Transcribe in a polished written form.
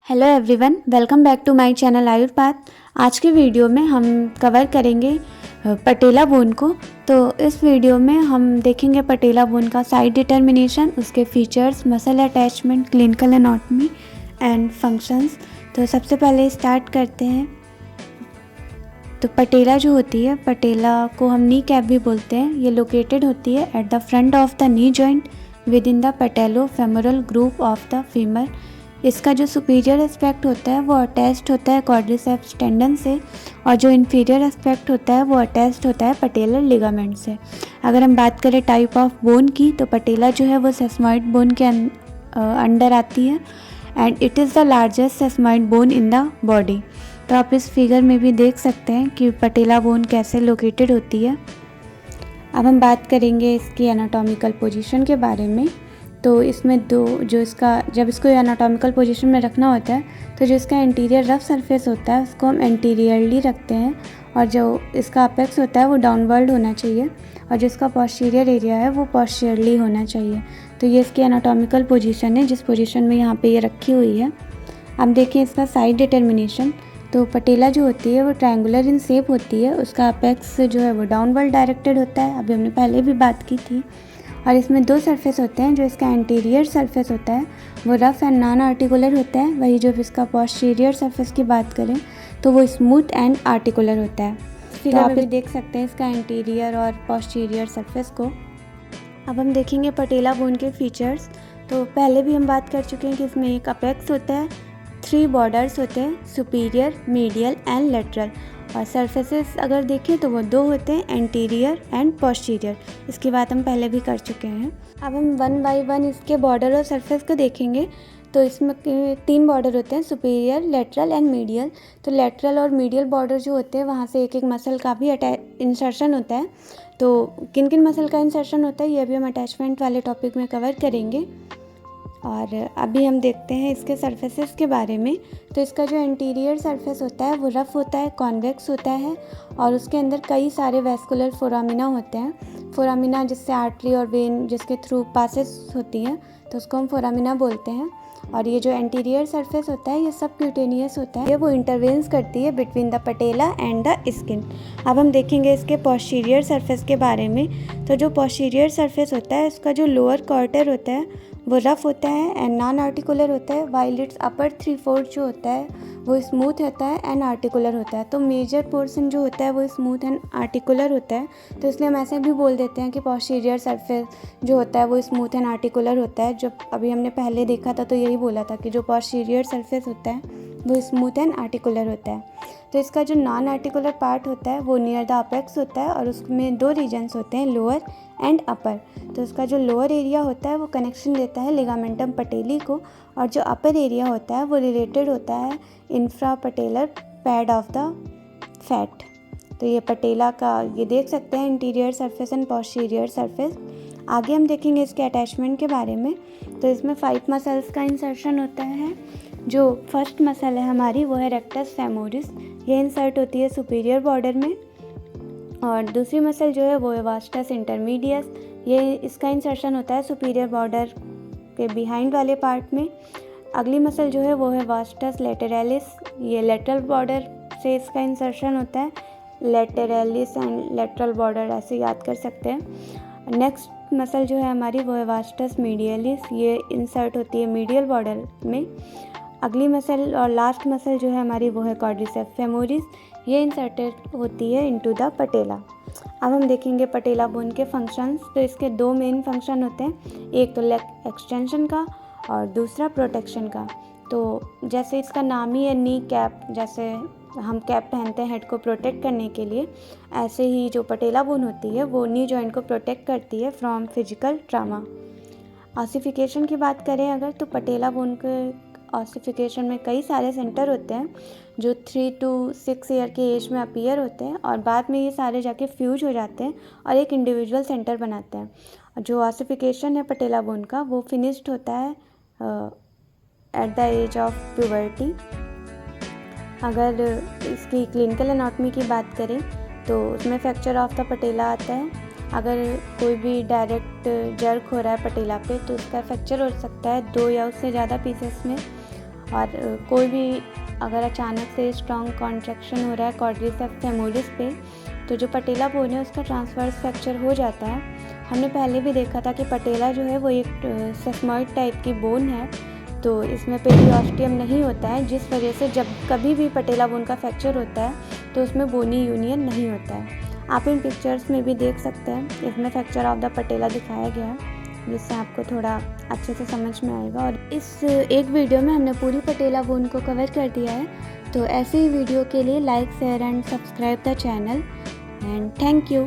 Hello everyone, welcome back to my channel Ayurpath. आज के video में हम कवर करेंगे पटेला बोन को। तो इस वीडियो में हम देखेंगे पटेला बोन का साइज डिटर्मिनेशन, उसके features, muscle attachment, clinical anatomy and functions. तो सबसे पहले स्टार्ट करते हैं। तो पटेला जो होती है, पटेला को हम नी कैप भी बोलते हैं। ये लोकेटेड होती है at the front of the knee joint within the patellofemoral groove of the femur. इसका जो सुपीरियर एस्पेक्ट होता है वो अटैच्ड होता है क्वाड्रिसेप्स टेंडन से, और जो इन्फीरियर एस्पेक्ट होता है वो अटैच्ड होता है पटेलर लिगामेंट से। अगर हम बात करें टाइप ऑफ बोन की, तो पटेला जो है वो सेस्मॉइड बोन के अंडर आती है and it is the largest sesamoid bone in the body. तो आप इस फिगर में भी देख सकते हैं कि पटेला बोन कैसे लोकेटेड होती है। अब हम बात करेंगे इसकी एनाटॉमिकल पोजीशन के बारे में। तो इसमें जब इसको एनाटॉमिकल पोजीशन में रखना होता है, तो जो इसका इंटीरियर रफ सरफेस होता है उसको हम एंटीरियरली रखते हैं, और जो इसका अपेक्स होता है वो डाउनवर्ड होना चाहिए, और जो इसका पोस्टीरियर एरिया है वो पोस्टीरियरली होना चाहिए। तो ये इसकी एनाटॉमिकल पोजीशन है, जिस पोजीशन में यहाँ पे ये रखी हुई है। अब देखिए इसका साइड डिटर्मिनेशन। तो पटेला जो होती है वो ट्रायंगुलर इन शेप होती है, उसका अपेक्स जो है वो डाउनवर्ड डायरेक्टेड होता है, अभी हमने पहले भी बात की थी। और इसमें दो सरफेस होते हैं। जो इसका एंटीरियर सरफेस होता है वो रफ एंड नॉन आर्टिकुलर होता है, वही जो इसका पोस्टीरियर सरफेस की बात करें तो वो स्मूथ एंड आर्टिकुलर होता है। फिर आप भी देख सकते हैं इसका एंटीरियर और पोस्टीरियर सरफेस को। अब हम देखेंगे पटेला बोन के फीचर्स। तो पहले भी हम बात कर चुके हैं कि इसमें एक अपेक्स होता है, 3 बॉर्डर्स होते हैं, सुपीरियर, मीडियल एंड लेटरल, और सरफेसेस अगर देखें तो वो 2 होते हैं, एंटीरियर एंड पोस्टीरियर। इसकी बात हम पहले भी कर चुके हैं। अब हम 1 बाय 1 इसके बॉर्डर और सरफेस को देखेंगे। तो इसमें 3 बॉर्डर होते हैं, सुपीरियर, लेटरल एंड मीडियल। तो लेटरल और मीडियल बॉर्डर जो होते हैं वहाँ से एक एक मसल का भी इंसर्शन होता है। तो किन किन मसल का इंसर्शन होता है ये भी हम अटैचमेंट वाले टॉपिक में कवर करेंगे। और अभी हम देखते हैं इसके सरफेसेस के बारे में। तो इसका जो इंटीरियर सरफेस होता है वो रफ़ होता है, कॉन्वेक्स होता है, और उसके अंदर कई सारे वेस्कुलर फोरामिना होते हैं। फोरामिना जिससे आर्टरी और वेन जिसके थ्रू पासेस होती हैं, तो उसको हम फोरामिना बोलते हैं। और ये जो एंटीरियर सरफेस होता है ये सब क्यूटेनियस होता है, ये वो इंटरवेंस करती है between the patella and the skin. अब हम देखेंगे इसके पोस्टीरियर सरफेस के बारे में। तो जो पोस्टीरियर सरफेस होता है इसका जो लोअर क्वार्टर होता है वो रफ़ होता है एंड नॉन आर्टिकुलर होता है, वाइल इट्स अपर 3/4 जो होता है वो स्मूथ होता है एंड आर्टिकुलर होता है। तो मेजर पोर्शन जो होता है वो स्मूथ एंड आर्टिकुलर होता है। तो इसलिए हम ऐसे भी बोल देते हैं कि पोस्टीरियर सरफेस जो होता है वो स्मूथ एंड आर्टिकुलर होता है। जो अभी हमने पहले देखा था तो यही बोला था कि जो पोस्टीरियर सरफेस होता है वो स्मूथ एंड आर्टिकुलर होता है। तो इसका जो नॉन आर्टिकुलर पार्ट होता है वो नियर द अपेक्स होता है, और उसमें 2 रीजन्स होते हैं, लोअर एंड अपर। तो इसका जो लोअर एरिया होता है वो कनेक्शन देता है लिगामेंटम पटेली को, और जो अपर एरिया होता है वो रिलेटेड होता है infra patellar pad of the fat. तो ये पटेला का ये देख सकते हैं interior surface and posterior surface. आगे हम देखेंगे इसके अटैचमेंट के बारे में। तो इसमें 5 मसल्स का इंसर्शन होता है। जो फर्स्ट मसल है हमारी वो है रेक्टस फेमोरिस, ये इंसर्ट होती है सुपीरियर बॉर्डर में। और दूसरी मसल जो है वो है वास्टस इंटरमीडियस, ये इसका इंसर्शन होता है सुपीरियर बॉर्डर के बिहाइंड वाले पार्ट में। अगली मसल जो है वो है वास्टस लेटरलिस, ये लेटरल बॉर्डर से इसका इंसर्शन होता है, लेटरलिस एंड लेटरल बॉर्डर ऐसे याद कर सकते हैं। नेक्स्ट मसल जो है हमारी वो है वास्टस मीडियलिस, ये इंसर्ट होती है मीडियल बॉर्डर में। अगली मसल और लास्ट मसल जो है हमारी वो है क्वाड्रिसेप्स फेमोरिस, ये इंसर्टेड होती है इनटू द पटेला। अब हम देखेंगे पटेला बोन के फंक्शंस। तो इसके 2 मेन फंक्शन होते हैं, एक तो लेग एक्सटेंशन का और दूसरा प्रोटेक्शन का। तो जैसे इसका नाम ही है नी कैप, जैसे हम कैप पहनते हैं हेड को प्रोटेक्ट करने के लिए, ऐसे ही जो पटेला बोन होती है वो नी जॉइंट को प्रोटेक्ट करती है फ्रॉम फिजिकल ट्रामा। ऑसिफिकेशन की बात करें अगर, तो पटेला बोन के ऑसिफिकेशन में कई सारे सेंटर होते हैं जो 3 to 6 ईयर के एज में अपीयर होते हैं, और बाद में ये सारे जाके फ्यूज हो जाते हैं और एक इंडिविजुअल सेंटर बनाते हैं। जो ऑसिफिकेशन है पटेला बोन का वो फिनिश्ड होता है at the age of puberty. अगर इसकी क्लिनिकल एनाटॉमी की बात करें तो उसमें फ्रैक्चर ऑफ द पटेला आता है। अगर कोई भी डायरेक्ट जर्क हो रहा है पटेला पे तो उसका फ्रैक्चर हो सकता है 2 या उससे ज़्यादा पीसेस में। और कोई भी अगर अचानक से स्ट्रॉन्ग कॉन्ट्रैक्शन हो रहा है क्वाड्रिसेप्स फेमोरिस पे, तो जो पटेला बोन है उसका ट्रांसवर्स फ्रैक्चर हो जाता है। हमने पहले भी देखा था कि पटेला जो है वो एक सेस्मॉइड टाइप की बोन है, तो इसमें पेरिओस्टियम नहीं होता है, जिस वजह से जब कभी भी पटेला बोन का फ्रैक्चर होता है तो उसमें बोनी यूनियन नहीं होता है। आप इन पिक्चर्स में भी देख सकते हैं, इसमें फ्रैक्चर ऑफ द पटेला दिखाया गया है, जिससे आपको थोड़ा अच्छे से समझ में आएगा। और इस एक वीडियो में हमने पूरी पटेला बोन को कवर कर दिया है। तो ऐसे ही वीडियो के लिए like, share and subscribe the channel and thank you.